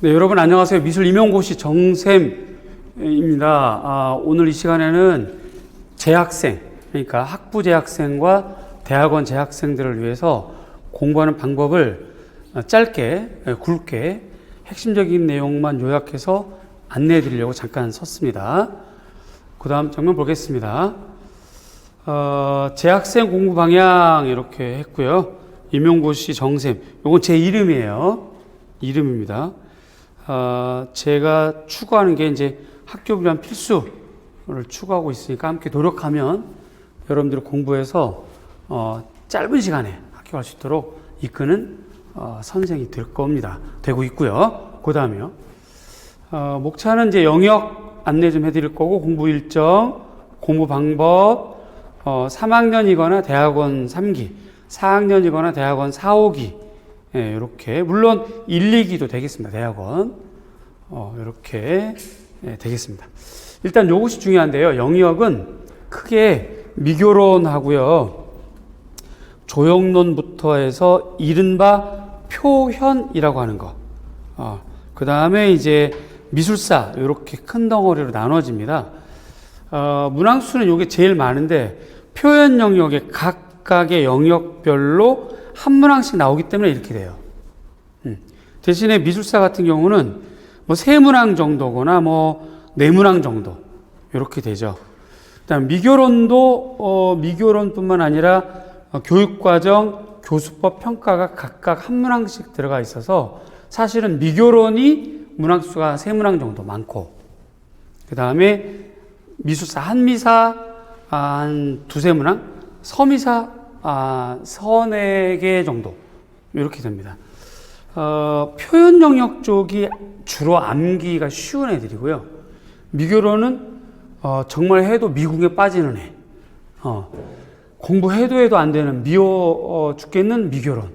네, 여러분 안녕하세요. 미술 임용고시 정쌤입니다. 오늘 이 시간에는 재학생, 그러니까 학부 재학생과 대학원 재학생들을 위해서 공부하는 방법을 짧게, 굵게 핵심적인 내용만 요약해서 안내해 드리려고 잠깐 섰습니다. 그 다음 장면 보겠습니다. 재학생 공부 방향 이렇게 했고요. 임용고시 정쌤, 이건 제 이름이에요. 이름입니다. 제가 추구하는 게 이제 학교를 위한 필수를 추구하고 있으니까 함께 노력하면 여러분들이 공부해서 짧은 시간에 학교 갈 수 있도록 이끄는 선생이 될 겁니다. 되고 있고요. 그 다음에요. 목차는 이제 영역 안내 좀 해드릴 거고, 공부 일정, 공부 방법, 3학년이거나 대학원 3기, 4학년이거나 대학원 4, 5기, 이렇게, 물론 1, 2기도 되겠습니다. 대학원. 이렇게 되겠습니다. 일단 요것이 중요한데요. 영역은 크게 미교론하고요. 조형론부터 해서 이른바 표현이라고 하는 거. 그 다음에 이제 미술사, 이렇게 큰 덩어리로 나눠집니다. 문항수는 요게 제일 많은데, 표현 영역의 각각의 영역별로 한 문항씩 나오기 때문에 이렇게 돼요. 대신에 미술사 같은 경우는 뭐 세 문항 정도거나 뭐 네 문항 정도 이렇게 되죠. 그다음 미교론도 미교론뿐만 아니라 교육과정, 교수법, 평가가 각각 한 문항씩 들어가 있어서 사실은 미교론이 문항수가 세 문항 정도 많고, 그 다음에 미술사, 한미사 한 두세 문항, 서미사 서네 개 정도 이렇게 됩니다. 표현 영역 쪽이 주로 암기가 쉬운 애들이고요. 미교론은 정말 해도 미궁에 빠지는 애. 공부해도 안 되는 미워 죽겠는 미교론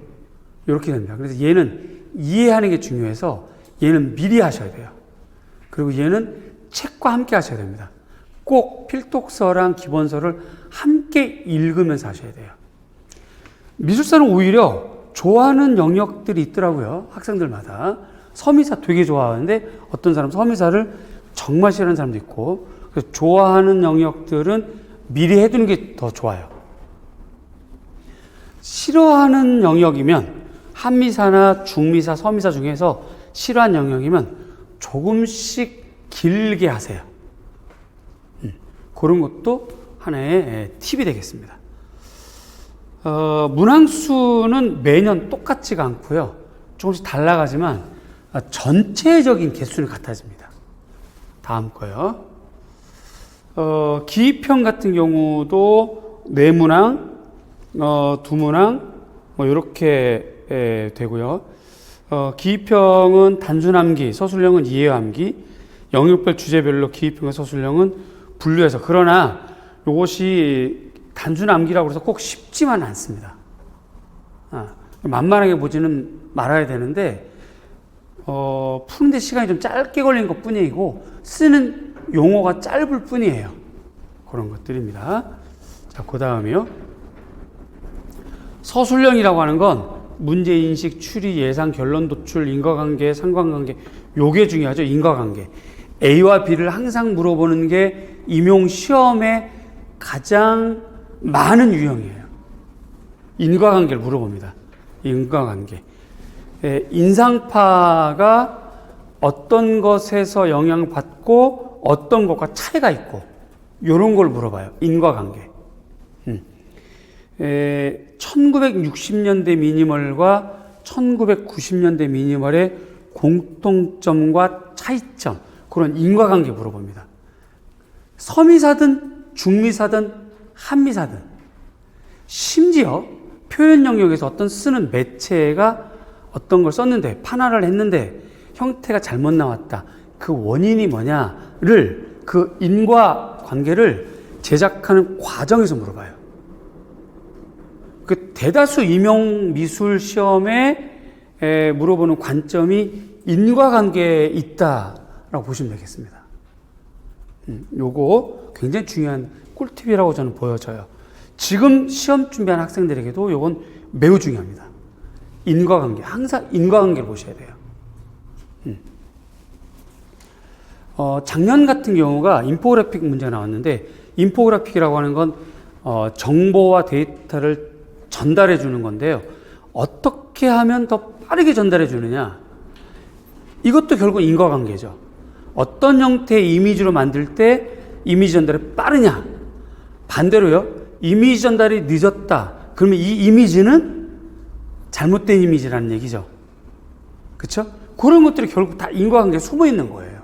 이렇게 됩니다. 그래서 얘는 이해하는 게 중요해서 얘는 미리 하셔야 돼요. 그리고 얘는 책과 함께 하셔야 됩니다. 꼭 필독서랑 기본서를 함께 읽으면서 하셔야 돼요. 미술사는 오히려 좋아하는 영역들이 있더라고요. 학생들마다. 서미사 되게 좋아하는데 어떤 사람 서미사를 정말 싫어하는 사람도 있고, 그래서 좋아하는 영역들은 미리 해두는 게 더 좋아요. 싫어하는 영역이면 한미사나 중미사, 서미사 중에서 싫어하는 영역이면 조금씩 길게 하세요. 그런 것도 하나의 팁이 되겠습니다. 문항수는 매년 똑같지가 않고요. 조금씩 달라가지만 전체적인 개수는 같아집니다. 다음 거요. 기입형 같은 경우도 네 문항, 두 문항, 뭐 이렇게 되고요. 기입형은 단순 암기, 서술형은 이해 암기, 영역별 주제별로 기입형과 서술형은 분류해서, 그러나 이것이 단순 암기라고 해서 꼭 쉽지만 않습니다. 만만하게 보지는 말아야 되는데, 푸는데 시간이 좀 짧게 걸린 것 뿐이고, 쓰는 용어가 짧을 뿐이에요. 그런 것들입니다. 자, 그 다음에요. 서술형이라고 하는 건 문제인식, 추리, 예상, 결론, 도출, 인과관계, 상관관계, 요게 중요하죠. 인과관계. A와 B를 항상 물어보는 게 임용시험에 가장 많은 유형이에요. 인과관계를 물어봅니다. 인과관계. 인상파가 어떤 것에서 영향받고 어떤 것과 차이가 있고, 이런 걸 물어봐요. 인과관계. 1960년대 미니멀과 1990년대 미니멀의 공통점과 차이점, 그런 인과관계 물어봅니다. 서미사든 중미사든 한미사든, 심지어 표현 영역에서 어떤 쓰는 매체가 어떤 걸 썼는데, 판화를 했는데 형태가 잘못 나왔다, 그 원인이 뭐냐를, 그 인과관계를 제작하는 과정에서 물어봐요. 그 대다수 임용 미술 시험에 물어보는 관점이 인과관계에 있다라고 보시면 되겠습니다. 요거 굉장히 중요한 꿀팁이라고 저는 보여져요. 지금 시험 준비하는 학생들에게도 요건 매우 중요합니다. 인과관계, 항상 인과관계를 보셔야 돼요. 작년 같은 경우가 인포그래픽 문제가 나왔는데, 인포그래픽이라고 하는 건 정보와 데이터를 전달해 주는 건데요. 어떻게 하면 더 빠르게 전달해 주느냐? 이것도 결국 인과관계죠. 어떤 형태의 이미지로 만들 때 이미지 전달이 빠르냐? 반대로요. 이미지 전달이 늦었다. 그러면 이 이미지는 잘못된 이미지라는 얘기죠. 그렇죠? 그런 것들이 결국 다 인과관계에 숨어 있는 거예요.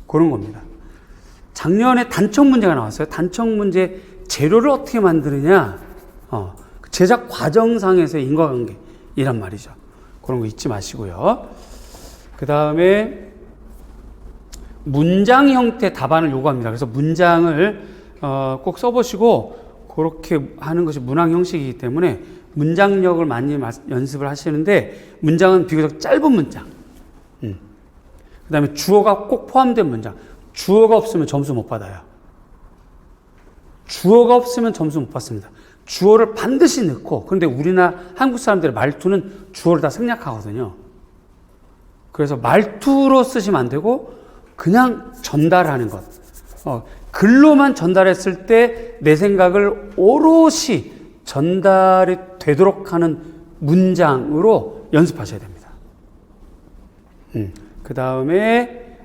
그런 겁니다. 작년에 단청 문제가 나왔어요. 단청 문제 재료를 어떻게 만드느냐? 제작 과정상에서의 인과관계 이란 말이죠. 그런 거 잊지 마시고요. 그 다음에 문장 형태 답안을 요구합니다. 그래서 문장을 꼭 써보시고 그렇게 하는 것이 문항 형식이기 때문에 문장력을 많이 연습을 하시는데, 문장은 비교적 짧은 문장, 그 다음에 주어가 꼭 포함된 문장. 주어가 없으면 점수 못 받아요. 주어가 없으면 점수 못 받습니다. 주어를 반드시 넣고, 그런데 우리나라 한국 사람들의 말투는 주어를 다 생략하거든요. 그래서 말투로 쓰시면 안 되고 그냥 전달하는 것. 글로만 전달했을 때 내 생각을 오롯이 전달이 되도록 하는 문장으로 연습하셔야 됩니다. 그 다음에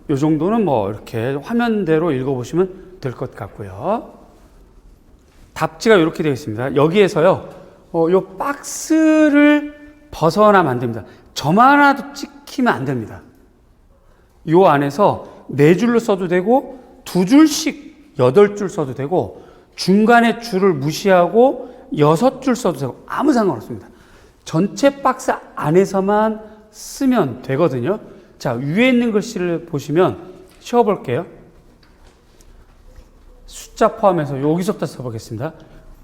이 정도는 뭐 이렇게 화면대로 읽어보시면 될 것 같고요. 답지가 이렇게 되어 있습니다. 여기에서요, 이 박스를 벗어나면 안 됩니다. 점 하나도 찍히면 안 됩니다. 이 안에서 4줄로 써도 되고 2줄씩 8줄 써도 되고 중간에 줄을 무시하고 6줄 써도 되고 아무 상관없습니다. 전체 박스 안에서만 쓰면 되거든요. 자, 위에 있는 글씨를 보시면 쉬어볼게요. 숫자 포함해서 여기서부터 써보겠습니다.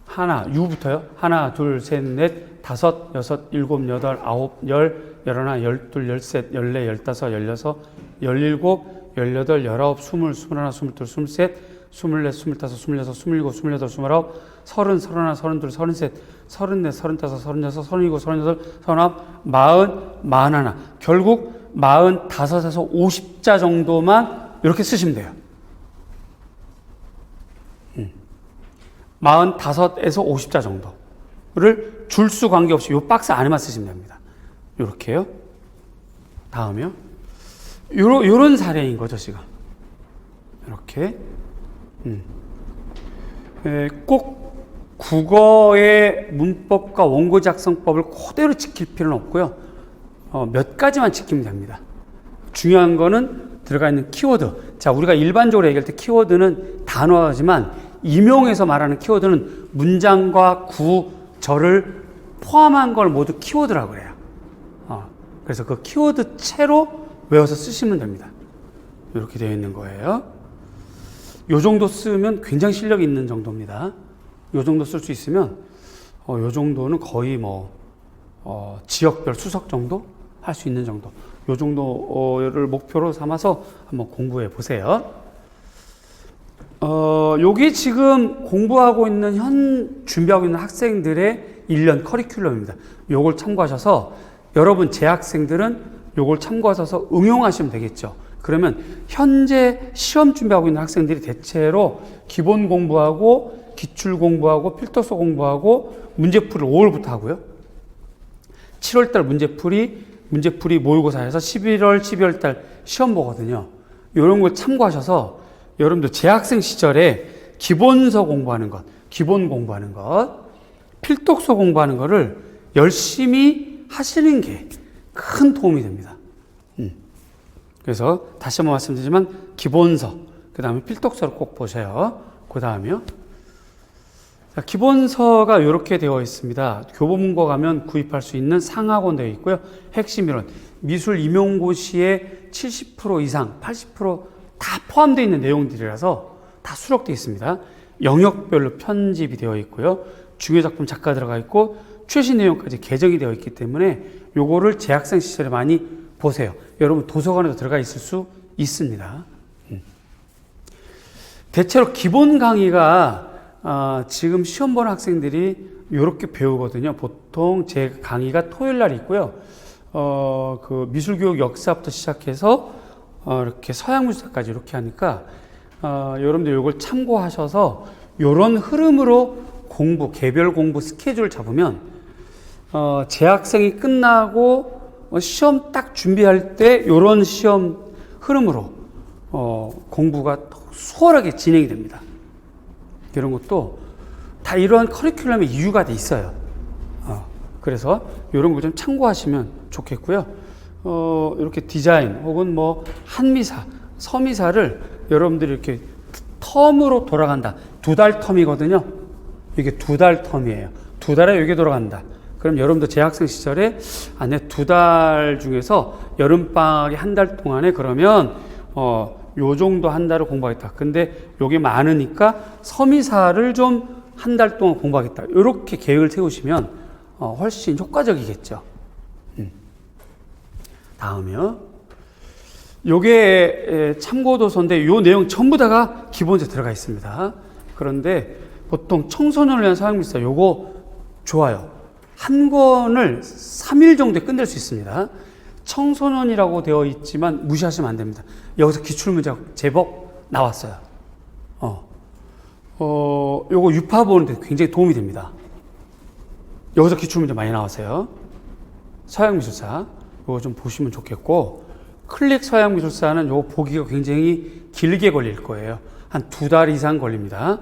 하나, U부터요. 하나, 둘, 셋, 넷, 다섯, 여섯, 일곱, 여덟, 아홉, 열, 열하나, 열둘, 열셋, 열네, 열다섯, 열여섯, 열일곱, 열여덟, 열아홉, 스물, 스물하나, 스물둘, 스물셋, 스물넷, 스물다섯, 스물여섯, 스물일곱, 스물여덟, 스물아홉, 서른, 서른하나, 서른둘, 서른셋, 서른넷, 서른다섯, 서른여섯, 서른일곱, 서른여덟, 서른아홉, 마흔, 마흔하나. 결국 45에서 50자 정도만 이렇게 쓰시면 돼요. 45에서 50자 정도를 줄수 관계없이 이 박스 안에만 쓰시면 됩니다. 이렇게요. 다음이요. 요런 사례인 거죠, 지금. 이렇게. 꼭 국어의 문법과 원고 작성법을 그대로 지킬 필요는 없고요. 몇 가지만 지키면 됩니다. 중요한 거는 들어가 있는 키워드. 자, 우리가 일반적으로 얘기할 때 키워드는 단어지만 임용해서 말하는 키워드는 문장과 구, 절을 포함한 걸 모두 키워드라고 그래요. 그래서 그 키워드 채로 외워서 쓰시면 됩니다. 이렇게 되어 있는 거예요. 요 정도 쓰면 굉장히 실력이 있는 정도입니다. 요 정도 쓸 수 있으면 요 정도는 거의 뭐 지역별 수석 정도 할 수 있는 정도. 요 정도를 목표로 삼아서 한번 공부해 보세요. 요게 지금 공부하고 있는 준비하고 있는 학생들의 1년 커리큘럼입니다. 요걸 참고하셔서 여러분 재학생들은 요걸 참고하셔서 응용하시면 되겠죠. 그러면 현재 시험 준비하고 있는 학생들이 대체로 기본 공부하고 기출 공부하고 필터서 공부하고 문제풀이를 5월부터 하고요. 7월달 문제풀이 모의고사에서 11월, 12월달 시험 보거든요. 이런 걸 참고하셔서 여러분들 재학생 시절에 기본서 공부하는 것, 기본 공부하는 것, 필독서 공부하는 거를 열심히 하시는 게 큰 도움이 됩니다. 그래서 다시 한번 말씀드리지만 기본서, 그 다음에 필독서를 꼭 보셔요. 그 다음에요. 자, 기본서가 이렇게 되어 있습니다. 교보문고 가면 구입할 수 있는 상하권 되어 있고요. 핵심 이론, 미술 임용고시의 70% 이상, 80%다 포함되어 있는 내용들이라서 다 수록되어 있습니다. 영역별로 편집이 되어 있고요. 중요작품 작가 들어가 있고 최신 내용까지 개정이 되어 있기 때문에 요거를 재학생 시절에 많이 보세요. 여러분 도서관에도 들어가 있을 수 있습니다. 대체로 기본 강의가 지금 시험 보는 학생들이 이렇게 배우거든요. 보통 제 강의가 토요일 날 있고요. 그 미술교육 역사부터 시작해서 이렇게 서양 미술사까지 이렇게 하니까 여러분들 이걸 참고하셔서 이런 흐름으로 개별 공부 스케줄 잡으면 재학생이 끝나고 시험 딱 준비할 때 이런 시험 흐름으로 공부가 수월하게 진행이 됩니다. 이런 것도 다 이러한 커리큘럼의 이유가 돼 있어요. 그래서 이런 거 좀 참고하시면 좋겠고요. 이렇게 디자인 혹은 뭐 한미사, 서미사를 여러분들이 이렇게 텀으로 돌아간다. 2달 텀이거든요. 이게 2달 텀이에요. 2달에 이게 돌아간다. 그럼 여러분도 재학생 시절에 내 2달 중에서 여름방학이 1달 동안에 그러면 요 정도 한 달을 공부하겠다. 근데 요게 많으니까 서미사를 좀 1달 동안 공부하겠다. 이렇게 계획을 세우시면 훨씬 효과적이겠죠. 다음이요. 요게 참고도서인데 요 내용 전부 다가 기본서에 들어가 있습니다. 그런데 보통 청소년을 위한 서양미술사 요거 좋아요. 한 권을 3일 정도에 끝낼 수 있습니다. 청소년이라고 되어 있지만 무시하시면 안 됩니다. 여기서 기출문제 제법 나왔어요. 요거 유파 보는데 굉장히 도움이 됩니다. 여기서 기출문제 많이 나왔어요. 서양미술사 요거 좀 보시면 좋겠고, 클릭 서양미술사는 요거 보기가 굉장히 길게 걸릴 거예요. 한 2달 이상 걸립니다.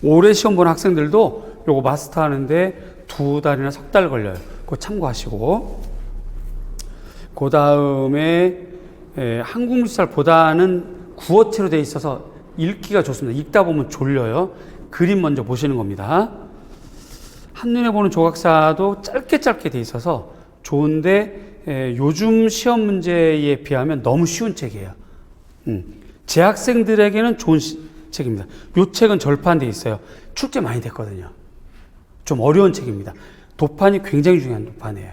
올해 시험 보는 학생들도 요거 마스터하는데 2달이나 3달 걸려요. 그거 참고하시고, 그 다음에 한국미술사보다는 구어체로 되어 있어서 읽기가 좋습니다. 읽다 보면 졸려요. 그림 먼저 보시는 겁니다. 한눈에 보는 조각사도 짧게 되어 있어서 좋은데 요즘 시험 문제에 비하면 너무 쉬운 책이에요. 재학생들에게는 좋은 책입니다. 이 책은 절판되어 있어요. 출제 많이 됐거든요. 좀 어려운 책입니다. 도판이 굉장히 중요한 도판이에요.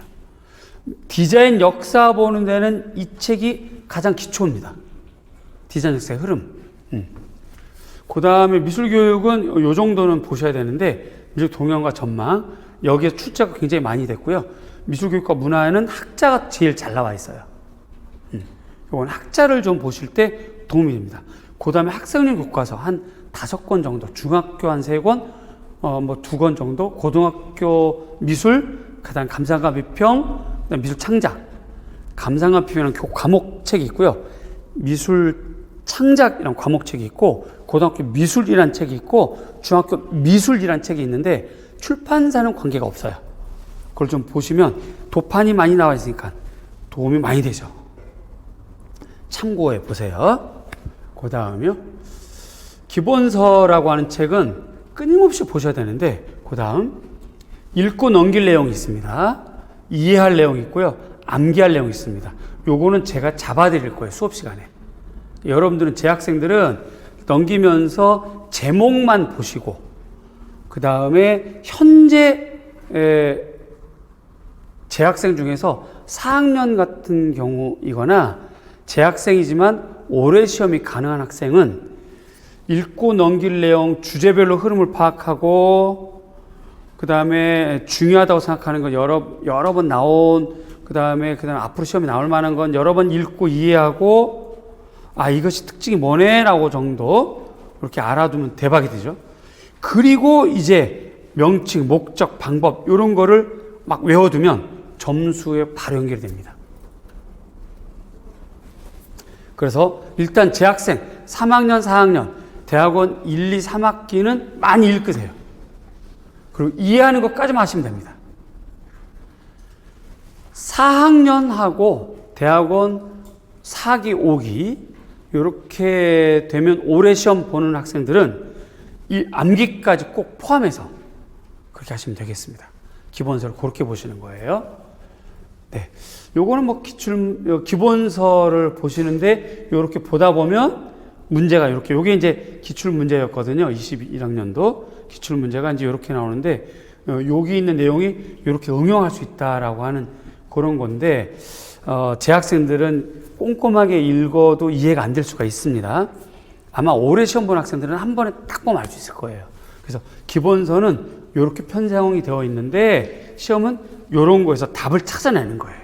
디자인 역사 보는 데는 이 책이 가장 기초입니다. 디자인 역사의 흐름. 그 다음에 미술교육은 요 정도는 보셔야 되는데, 미술 동향과 전망, 여기에 출제가 굉장히 많이 됐고요. 미술교육과 문화에는 학자가 제일 잘 나와 있어요. 이건 학자를 좀 보실 때 도움이 됩니다. 그 다음에 학생용 교과서 한 5권 정도, 중학교 한 3권, 뭐 2권 정도, 고등학교 미술, 그 다음 감상과 비평, 그다음 미술 창작, 감상과 비평이라는 과목책이 있고요. 미술 창작이라는 과목책이 있고, 고등학교 미술이라는 책이 있고, 중학교 미술이라는 책이 있는데 출판사는 관계가 없어요. 그걸 좀 보시면 도판이 많이 나와 있으니까 도움이 많이 되죠. 참고해 보세요. 그 다음이요. 기본서라고 하는 책은 끊임없이 보셔야 되는데, 그 다음 읽고 넘길 내용이 있습니다. 이해할 내용이 있고요. 암기할 내용이 있습니다. 요거는 제가 잡아드릴 거예요. 수업 시간에. 여러분들은 재학생들은 넘기면서 제목만 보시고, 그 다음에 현재 재학생 중에서 4학년 같은 경우이거나 재학생이지만 올해 시험이 가능한 학생은 읽고 넘길 내용, 주제별로 흐름을 파악하고, 그 다음에 중요하다고 생각하는 건 여러 번 나온, 그 다음에 앞으로 시험에 나올 만한 건 여러 번 읽고 이해하고, 이것이 특징이 뭐네라고 정도 이렇게 알아두면 대박이 되죠. 그리고 이제 명칭, 목적, 방법 이런 거를 막 외워두면 점수에 바로 연결이 됩니다. 그래서 일단 재학생 3학년, 4학년, 대학원 1, 2, 3학기는 많이 읽으세요. 그리고 이해하는 것까지만 하시면 됩니다. 4학년하고 대학원 4기, 5기 이렇게 되면 올해 시험 보는 학생들은 이 암기까지 꼭 포함해서 그렇게 하시면 되겠습니다. 기본서를 그렇게 보시는 거예요. 네, 요거는 뭐 기본서를 보시는데 이렇게 보다 보면 문제가 이렇게, 요게 이제 기출 문제였거든요. 21학년도 기출 문제가 이제 이렇게 나오는데, 여기 있는 내용이 이렇게 응용할 수 있다라고 하는 그런 건데, 재학생들은 꼼꼼하게 읽어도 이해가 안 될 수가 있습니다. 아마 올해 시험 본 학생들은 한 번에 딱 보면 알 수 있을 거예요. 그래서 기본서는 이렇게 편성이 되어 있는데, 시험은 이런 거에서 답을 찾아내는 거예요.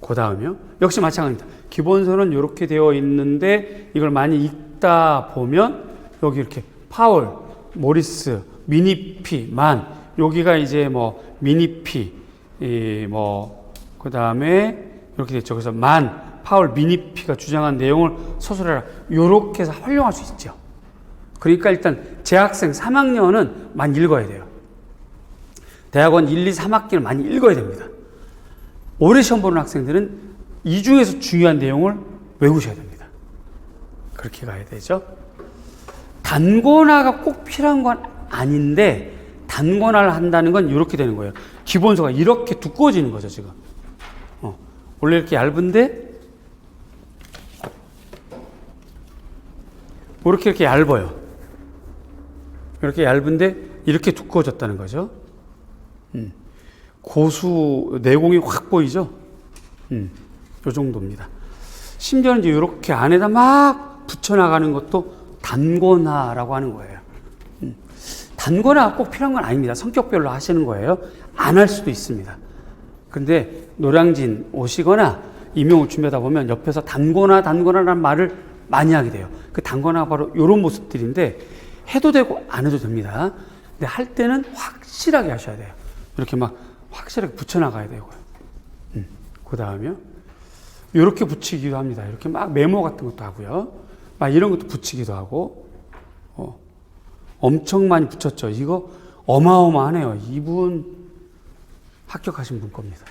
그 다음이요. 역시 마찬가지입니다. 기본서는 이렇게 되어 있는데 이걸 많이 읽다 보면 여기 이렇게 파울, 모리스, 미니피, 만 여기가 이제 뭐 미니피, 그 다음에 이렇게 됐죠. 그래서 만, 파울, 미니피가 주장한 내용을 서술해라. 이렇게 해서 활용할 수 있죠. 그러니까 일단 재학생 3학년은 많이 읽어야 돼요. 대학원 1, 2, 3학기는 많이 읽어야 됩니다. 올해 시험 보는 학생들은 이 중에서 중요한 내용을 외우셔야 됩니다. 그렇게 가야 되죠. 단권화가 꼭 필요한 건 아닌데 단권화를 한다는 건 이렇게 되는 거예요. 기본서가 이렇게 두꺼워지는 거죠, 지금. 원래 이렇게 얇은데 이렇게 얇아요. 이렇게 얇은데 이렇게 두꺼워졌다는 거죠. 고수 내공이 확 보이죠? 요 정도입니다. 심지어는 이제 이렇게 안에다 막 붙여나가는 것도 단권화라고 하는 거예요. 단권화가 꼭 필요한 건 아닙니다. 성격별로 하시는 거예요. 안 할 수도 있습니다. 근데 노량진 오시거나 임용을 준비하다 보면 옆에서 단권화라는 말을 많이 하게 돼요. 그 단권화가 바로 이런 모습들인데 해도 되고 안 해도 됩니다. 근데 할 때는 확실하게 하셔야 돼요. 이렇게 막 확실하게 붙여나가야 되고요. 그 다음에요. 이렇게 붙이기도 합니다. 이렇게 막 메모 같은 것도 하고요. 막 이런 것도 붙이기도 하고. 엄청 많이 붙였죠. 이거 어마어마하네요. 이분 합격하신 분 겁니다.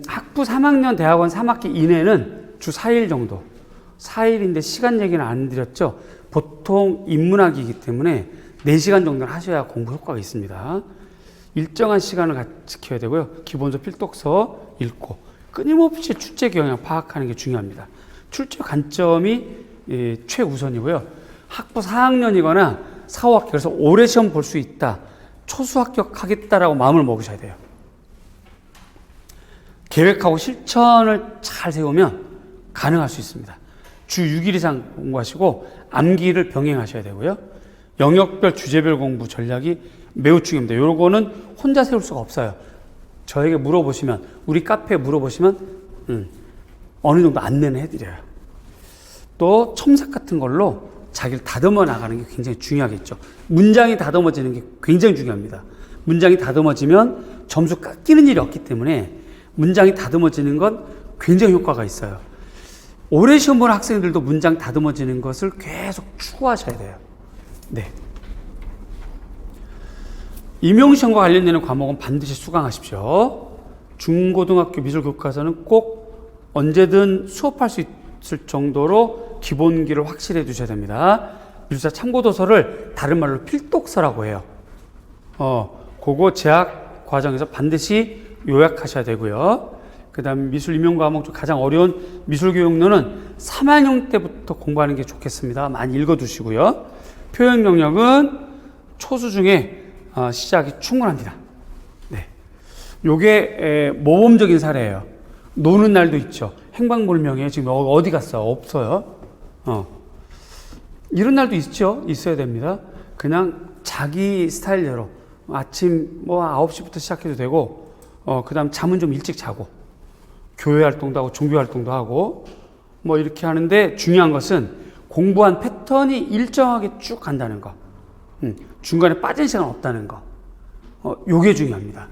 학부 3학년 대학원 3학기 이내는 주 4일 정도. 4일인데 시간 얘기는 안 드렸죠. 보통 인문학이기 때문에 4시간 정도는 하셔야 공부 효과가 있습니다. 일정한 시간을 지켜야 되고요. 기본서 필독서 읽고 끊임없이 출제 경향 파악하는 게 중요합니다. 출제 관점이 최우선이고요. 학부 4학년이거나 4, 5학기 그래서 올해 시험 볼 수 있다. 초수 합격하겠다라고 마음을 먹으셔야 돼요. 계획하고 실천을 잘 세우면 가능할 수 있습니다. 주 6일 이상 공부하시고 암기를 병행하셔야 되고요. 영역별 주제별 공부 전략이 매우 중요합니다. 요거는 혼자 세울 수가 없어요. 저에게 물어보시면 우리 카페에 물어보시면 어느 정도 안내는 해드려요. 또 첨삭 같은 걸로 자기를 다듬어 나가는 게 굉장히 중요하겠죠. 문장이 다듬어지는 게 굉장히 중요합니다. 문장이 다듬어지면 점수 깎이는 일이 없기 때문에 문장이 다듬어지는 건 굉장히 효과가 있어요. 올해 시험 보는 학생들도 문장 다듬어지는 것을 계속 추구하셔야 돼요. 네. 임용시험과 관련되는 과목은 반드시 수강하십시오. 중고등학교 미술교과서는 꼭 언제든 수업할 수 있을 정도로 기본기를 확실히 해두셔야 됩니다. 미술사 참고도서를 다른 말로 필독서라고 해요. 그거 재학 과정에서 반드시 요약하셔야 되고요. 그 다음 미술 임용 과목 중 가장 어려운 미술교육론은 3학년 때부터 공부하는 게 좋겠습니다. 많이 읽어두시고요. 표현 영역은 초수 중에 시작이 충분합니다. 네. 요게 모범적인 사례예요. 노는 날도 있죠. 행방불명이에요. 지금 어디 갔어? 없어요. 이런 날도 있죠. 있어야 됩니다. 그냥 자기 스타일대로 아침 9시부터 시작해도 되고 그 다음 잠은 좀 일찍 자고 교회 활동도 하고 종교 활동도 하고 이렇게 하는데 중요한 것은 공부한 패턴이 일정하게 쭉 간다는 거. 중간에 빠질 시간 없다는 거. 요게 중요합니다.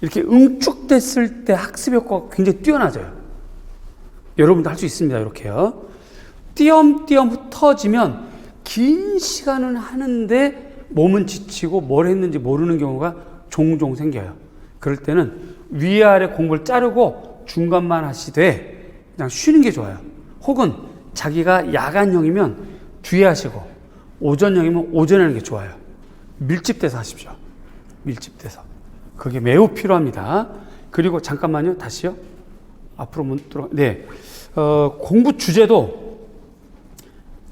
이렇게 응축됐을 때 학습 효과가 굉장히 뛰어나져요. 여러분도 할 수 있습니다. 이렇게요. 띄엄띄엄 흩어지면 긴 시간은 하는데 몸은 지치고 뭘 했는지 모르는 경우가 종종 생겨요. 그럴 때는 위아래 공부를 자르고 중간만 하시되 그냥 쉬는 게 좋아요. 혹은 자기가 야간형이면 뒤에 하시고 오전형이면 오전에 하는 게 좋아요. 밀집돼서 하십시오. 밀집돼서. 그게 매우 필요합니다. 그리고 잠깐만요. 다시요. 앞으로 문 들어. 네. 공부 주제도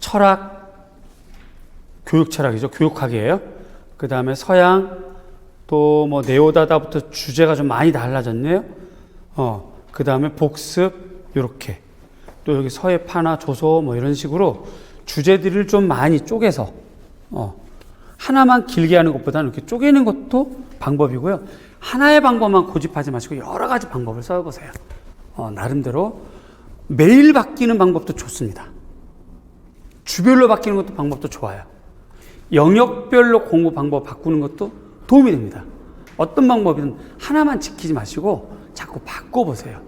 철학, 교육 철학이죠. 교육학이에요. 그 다음에 서양, 또 네오다다부터 주제가 좀 많이 달라졌네요. 그 다음에 복습, 요렇게. 또 여기 서예파나 조소 이런 식으로 주제들을 좀 많이 쪼개서 하나만 길게 하는 것보다는 이렇게 쪼개는 것도 방법이고요. 하나의 방법만 고집하지 마시고 여러 가지 방법을 써보세요. 나름대로 매일 바뀌는 방법도 좋습니다. 주별로 바뀌는 것도 방법도 좋아요. 영역별로 공부 방법 바꾸는 것도 도움이 됩니다. 어떤 방법이든 하나만 지키지 마시고 자꾸 바꿔보세요.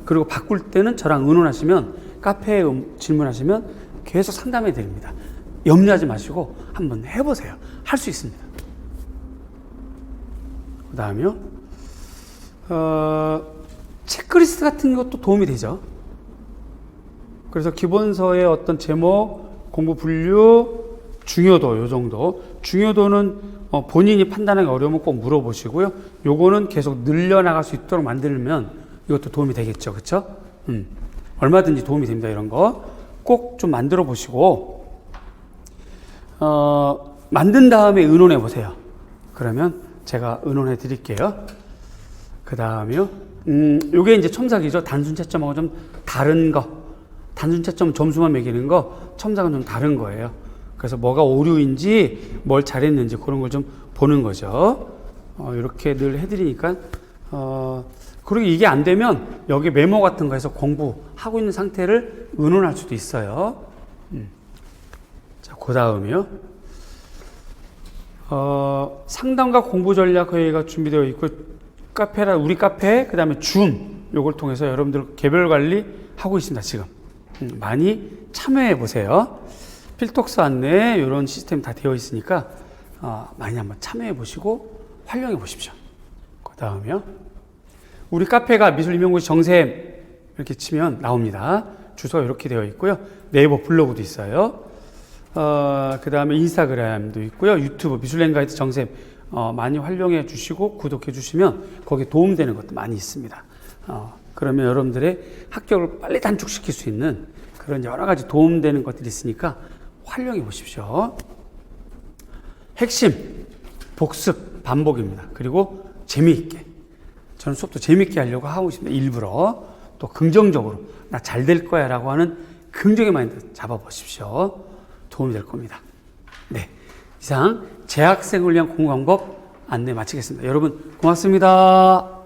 그리고 바꿀 때는 저랑 의논하시면, 카페에 질문하시면 계속 상담해 드립니다. 염려하지 마시고 한번 해보세요. 할 수 있습니다. 그 다음에요, 체크리스트 같은 것도 도움이 되죠. 그래서 기본서의 어떤 제목, 공부 분류, 중요도, 요 정도. 중요도는 본인이 판단하기 어려우면 꼭 물어보시고요. 요거는 계속 늘려나갈 수 있도록 만들면 이것도 도움이 되겠죠. 그쵸? 얼마든지 도움이 됩니다. 이런 거 꼭 좀 만들어 보시고, 만든 다음에 의논해 보세요. 그러면 제가 의논해 드릴게요. 그 다음에요, 요게 이제 첨삭이죠. 단순 채점하고 좀 다른 거. 단순 채점 점수만 매기는 거, 첨삭은 좀 다른 거예요. 그래서 뭐가 오류인지, 뭘 잘했는지 그런 걸 좀 보는 거죠. 이렇게 늘 해드리니까, 그리고 이게 안 되면 여기 메모 같은 거 해서 공부하고 있는 상태를 의논할 수도 있어요. 자, 그 다음이요. 상담과 공부 전략 회의가 준비되어 있고, 우리 카페, 그 다음에 줌, 요걸 통해서 여러분들 개별 관리 하고 있습니다, 지금. 많이 참여해 보세요. 필톡스 안내에 이런 시스템 다 되어 있으니까, 많이 한번 참여해 보시고, 활용해 보십시오. 그 다음에요. 우리 카페가 미술임용고시 정샘 이렇게 치면 나옵니다. 주소가 이렇게 되어 있고요. 네이버 블로그도 있어요. 그 다음에 인스타그램도 있고요. 유튜브 미술랭가이드 정샘 많이 활용해 주시고 구독해 주시면 거기에 도움되는 것도 많이 있습니다. 그러면 여러분들의 합격을 빨리 단축시킬 수 있는 그런 여러 가지 도움되는 것들이 있으니까 활용해 보십시오. 핵심, 복습, 반복입니다. 그리고 재미있게. 저는 수업도 재미있게 하려고 하고 있습니다. 일부러. 또 긍정적으로 나 잘 될 거야 라고 하는 긍정의 마인드 잡아보십시오. 도움이 될 겁니다. 네, 이상 재학생을 위한 공부 방법 안내 마치겠습니다. 여러분 고맙습니다.